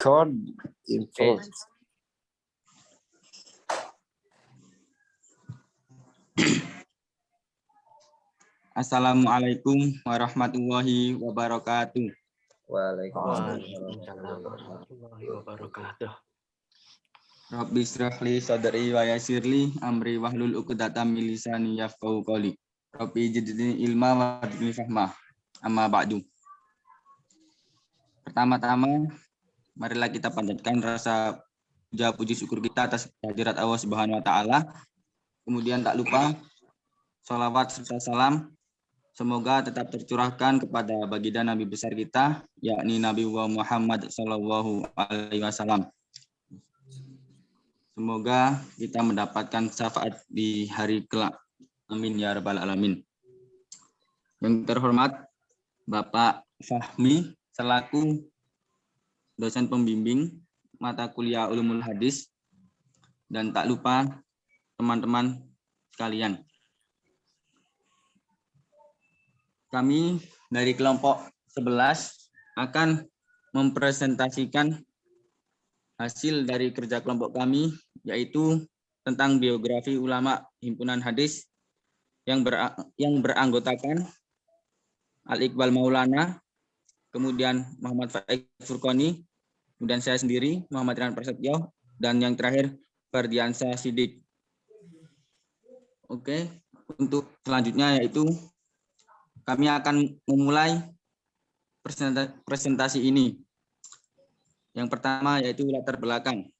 record in front. Assalamualaikum warahmatullahi wabarakatuh. Waalaikumsalam warahmatullahi wabarakatuh. Rabbi shrah li sadri wa yassir li amri wahlul 'uqdatam min lisani yafqahu qawli. Rabbi zidni ilma wa zidni fahma. Amma ba'du. Pertama-tama, marilah kita panjatkan rasa puji syukur kita atas kehadirat Allah Subhanahu wa taala. Kemudian tak lupa sholawat serta salam semoga tetap tercurahkan kepada baginda Nabi besar kita, yakni Nabi Muhammad Sallallahu Alaihi Wasallam. Semoga kita mendapatkan syafaat di hari kelak. Amin ya rabbal alamin. Yang terhormat Bapak Fahmi selaku dosen pembimbing mata kuliah Ulumul Hadis, dan tak lupa teman-teman sekalian. Kami dari kelompok 11 akan mempresentasikan hasil dari kerja kelompok kami, yaitu tentang biografi ulama himpunan hadis yang beranggotakan Al-Iqbal Maulana, kemudian Muhammad Faik Furqoni, kemudian saya sendiri Muhammad Rian Prasetyo, dan yang terakhir Ferdiansyah Sidik. Oke, untuk selanjutnya yaitu kami akan memulai presentasi ini. Yang pertama yaitu latar belakang.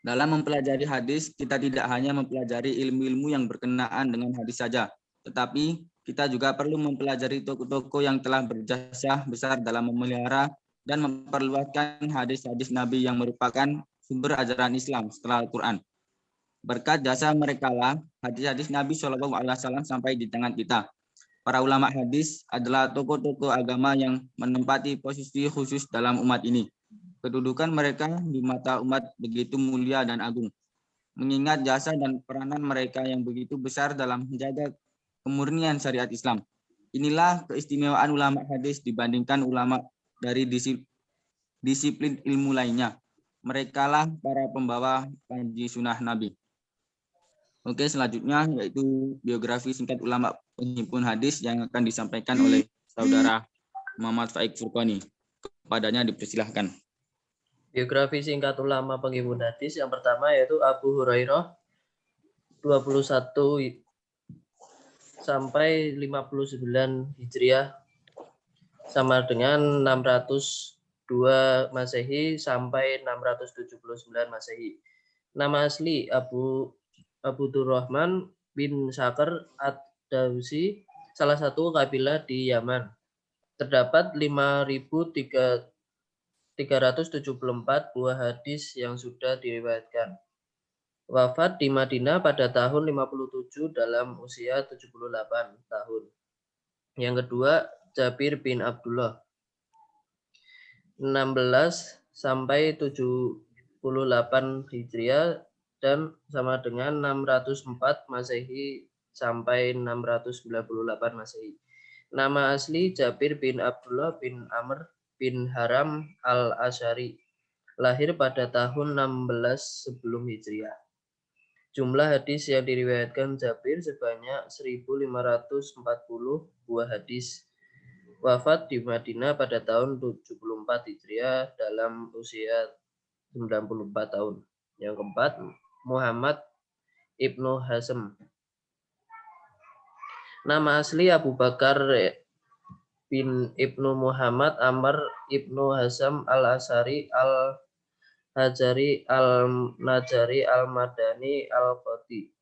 Dalam mempelajari hadis, kita tidak hanya mempelajari ilmu-ilmu yang berkenaan dengan hadis saja, tetapi kita juga perlu mempelajari tokoh-tokoh yang telah berjasa besar dalam memelihara dan memperluaskan hadis-hadis Nabi yang merupakan sumber ajaran Islam setelah Al-Quran. Berkat jasa mereka lah hadis-hadis Nabi SAW sampai di tangan kita. Para ulama hadis adalah tokoh-tokoh agama yang menempati posisi khusus dalam umat ini. Kedudukan mereka di mata umat begitu mulia dan agung. Mengingat jasa dan peranan mereka yang begitu besar dalam menjaga kemurnian syariat Islam. Inilah keistimewaan ulama hadis dibandingkan ulama dari disiplin ilmu lainnya. Merekalah para pembawa panji sunnah Nabi. Oke, selanjutnya yaitu biografi singkat ulama penghimpun hadis yang akan disampaikan oleh saudara Muhammad Faik Furqoni. Kepadanya dipersilahkan. Biografi singkat ulama penghimpun hadis yang pertama yaitu Abu Hurairah 21 sampai 59 Hijriah sama dengan 602 Masehi sampai 679 Masehi. Nama asli Abu Durrahman bin Sakar ad-Dawsi, salah satu kabilah di Yaman. Terdapat 5.374 buah hadis yang sudah diriwayatkan. Wafat di Madinah pada tahun 57 dalam usia 78 tahun. Yang kedua, Jabir bin Abdullah 16 sampai 78 Hijriah dan sama dengan 604 Masehi sampai 698 Masehi. Nama asli Jabir bin Abdullah bin Amr bin Haram al-Asy'ari, lahir pada tahun 16 sebelum Hijriah. Jumlah hadis yang diriwayatkan Jabir sebanyak 1.540 buah hadis. Wafat di Madinah pada tahun 74 Hijriah dalam usia 94 tahun. Yang keempat, Muhammad Ibnu Hazm. Nama asli Abu Bakar bin Ibnu Muhammad Amr Ibnu Hazm al-Asy'ari al-Hajari al-Najari al-Madani al-Qadi.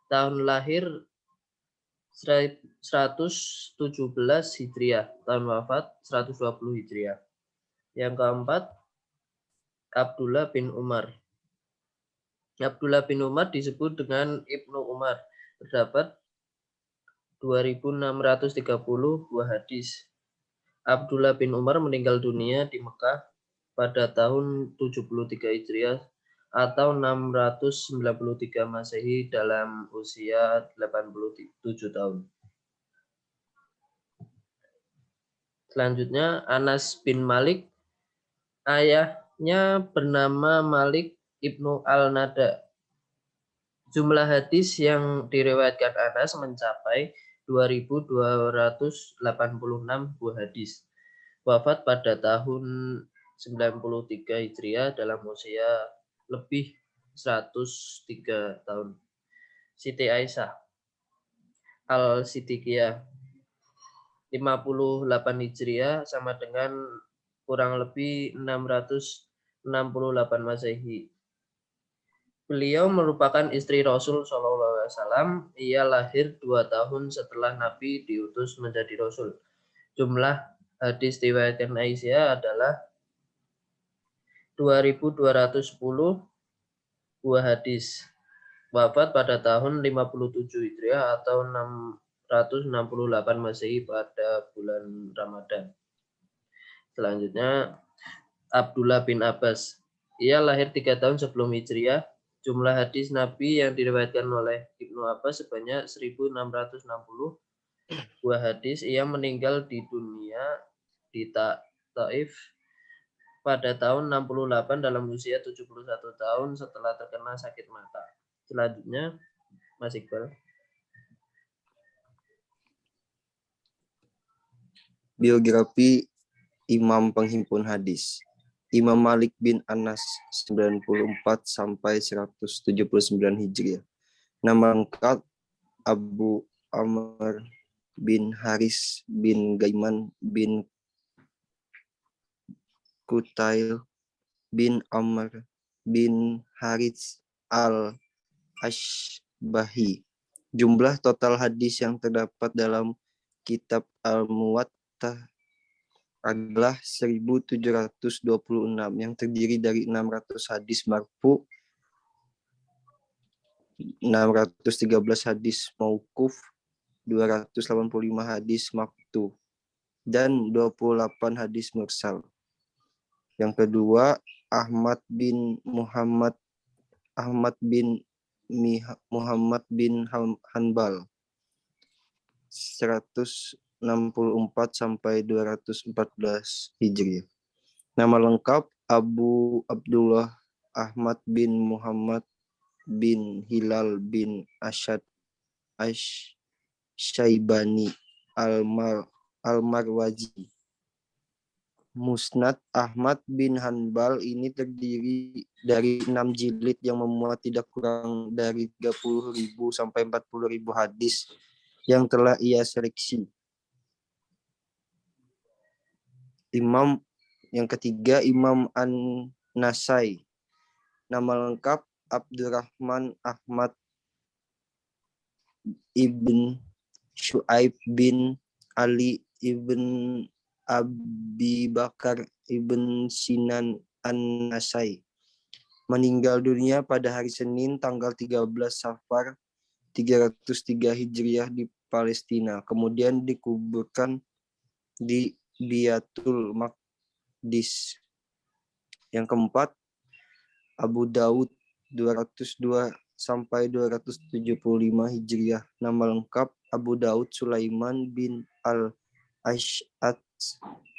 Tahun lahir 117 Hijriah, tahun wafat 120 Hijriah. Yang keempat, Abdullah bin Umar. Abdullah bin Umar disebut dengan Ibnu Umar. Terdapat 2.630 buah hadis. Abdullah bin Umar meninggal dunia di Mekah pada tahun 73 Hijriah atau 693 Masehi dalam usia 87 tahun. Selanjutnya Anas bin Malik Ayahnya bernama Malik ibnu Al-Nada. Jumlah hadis yang diriwayatkan Anas mencapai 2.286 buah hadis. Wafat pada tahun 93 Hijriah dalam usia lebih 103 tahun. Siti Aisyah Al-Siddiqiyah 58 Hijriah sama dengan kurang lebih 668 Masehi. Beliau merupakan istri Rasul SAW. Ia lahir 2 tahun setelah Nabi diutus menjadi Rasul. Jumlah hadis riwayat Aisyah adalah 2.210 buah hadis. Wafat pada tahun 57 Hijriah atau 668 Masehi pada bulan Ramadan. Selanjutnya Abdullah bin Abbas. Ia lahir 3 tahun sebelum Hijriah. Jumlah hadis Nabi yang diriwayatkan oleh Ibnu Abbas sebanyak 1.660 buah hadis. Ia meninggal di dunia di Taif pada tahun 68 dalam usia 71 tahun setelah terkena sakit mata. Selanjutnya, Mas Iqbal. Biografi Imam penghimpun hadis. Imam Malik bin Anas 94 sampai 179 Hijriah. Nama lengkap Abu Amr bin Haris bin Gaiman bin Kutail bin Amr bin Harits al-Ashbahi. Jumlah total hadis yang terdapat dalam kitab Al-Muwatta adalah 1.726 yang terdiri dari 600 hadis marfu, 613 hadis mauquf, 285 hadis maqtu, dan 28 hadis mursal. Yang kedua, Ahmad bin Muhammad bin Hanbal 164 sampai 214 Hijriah. Nama lengkap Abu Abdullah Ahmad bin Muhammad bin Hilal bin Ashad Ash-Syaibani Al-Marwazi. Musnad Ahmad bin Hanbal ini terdiri dari 6 jilid yang memuat tidak kurang dari 30.000 sampai 40.000 hadis yang telah ia seleksi. Imam yang ketiga, Imam An-Nasai. Nama lengkap Abdurrahman Ahmad ibn Shu'aib bin Ali ibn Abi Bakar ibn Sinan An-Nasai. Meninggal dunia pada hari Senin tanggal 13 Safar 303 Hijriah di Palestina. Kemudian dikuburkan di Biatul Maqdis. Yang keempat, Abu Daud 202 sampai 275 Hijriah. Nama lengkap Abu Daud Sulaiman bin Al-Ash'ad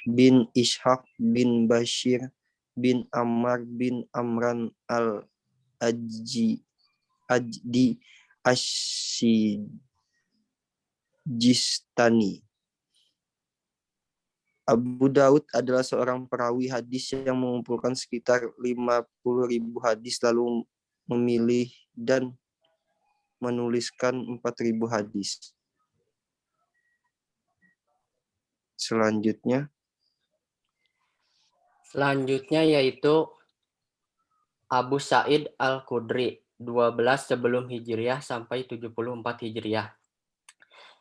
bin Ishaq bin Bashir bin Ammar bin Amran Al-Ajdi Ash-Sijistani. Abu Daud adalah seorang perawi hadis yang mengumpulkan sekitar 50.000 hadis lalu memilih dan menuliskan 4.000 hadis. Selanjutnya yaitu Abu Sa'id Al-Khudri 12 sebelum Hijriah sampai 74 Hijriah.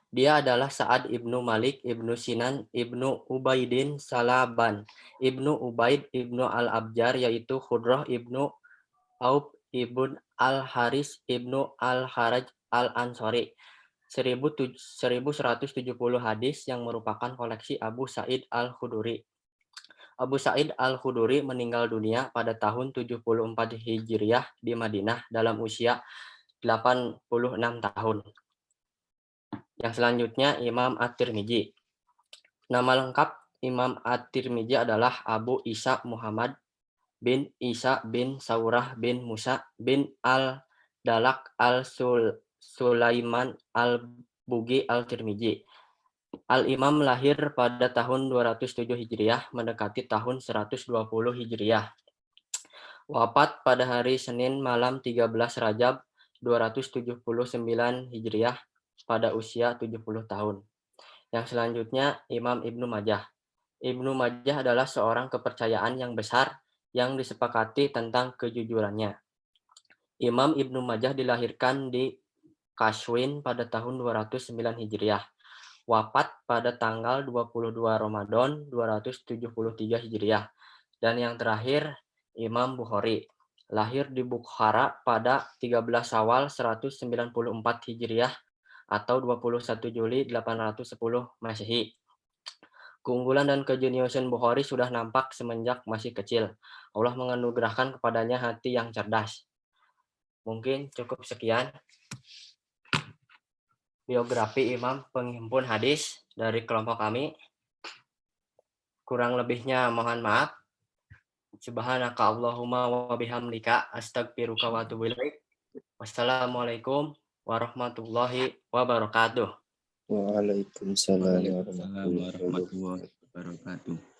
Dia adalah Sa'ad ibnu Malik, ibnu Sinan, ibnu Ubaidin Salaban, ibnu Ubaid, ibnu Al-Abjar, yaitu Khudrah ibnu Aub, ibnu Al-Haris, ibnu Al-Haraj Al-Ansari. 1170 hadis yang merupakan koleksi Abu Sa'id Al-Khudri. Abu Sa'id Al-Khudri meninggal dunia pada tahun 74 Hijriah di Madinah dalam usia 86 tahun. Yang selanjutnya Imam At-Tirmidzi. Nama lengkap Imam At-Tirmidzi adalah Abu Isa Muhammad bin Isa bin Saurah bin Musa bin Al-Dalak Al-Sulaiman Al-Bugi Al-Tirmidzi. Al-Imam lahir pada tahun 207 Hijriah mendekati tahun 120 Hijriah. Wafat pada hari Senin malam 13 Rajab 279 Hijriah pada usia 70 tahun. Yang selanjutnya Imam Ibnu Majah. Ibnu Majah adalah seorang kepercayaan yang besar yang disepakati tentang kejujurannya. Imam Ibnu Majah dilahirkan di Qazwin pada tahun 209 Hijriah. Wafat pada tanggal 22 Ramadan 273 Hijriah. Dan yang terakhir Imam Bukhari. Lahir di Bukhara pada 13 Syawal 194 Hijriah atau 21 Juli 810 Masehi. Keunggulan dan kejeniusan Bukhari sudah nampak semenjak masih kecil. Allah menganugerahkan kepadanya hati yang cerdas. Mungkin cukup sekian biografi Imam penghimpun hadis dari kelompok kami. Kurang lebihnya mohon maaf. Subhanaka Allahumma wa bihamdika astagfiruka wa atubu ilaik. Wassalamualaikum warahmatullahi wabarakatuh. Waalaikumsalam Waalaikumsalam warahmatullahi wabarakatuh.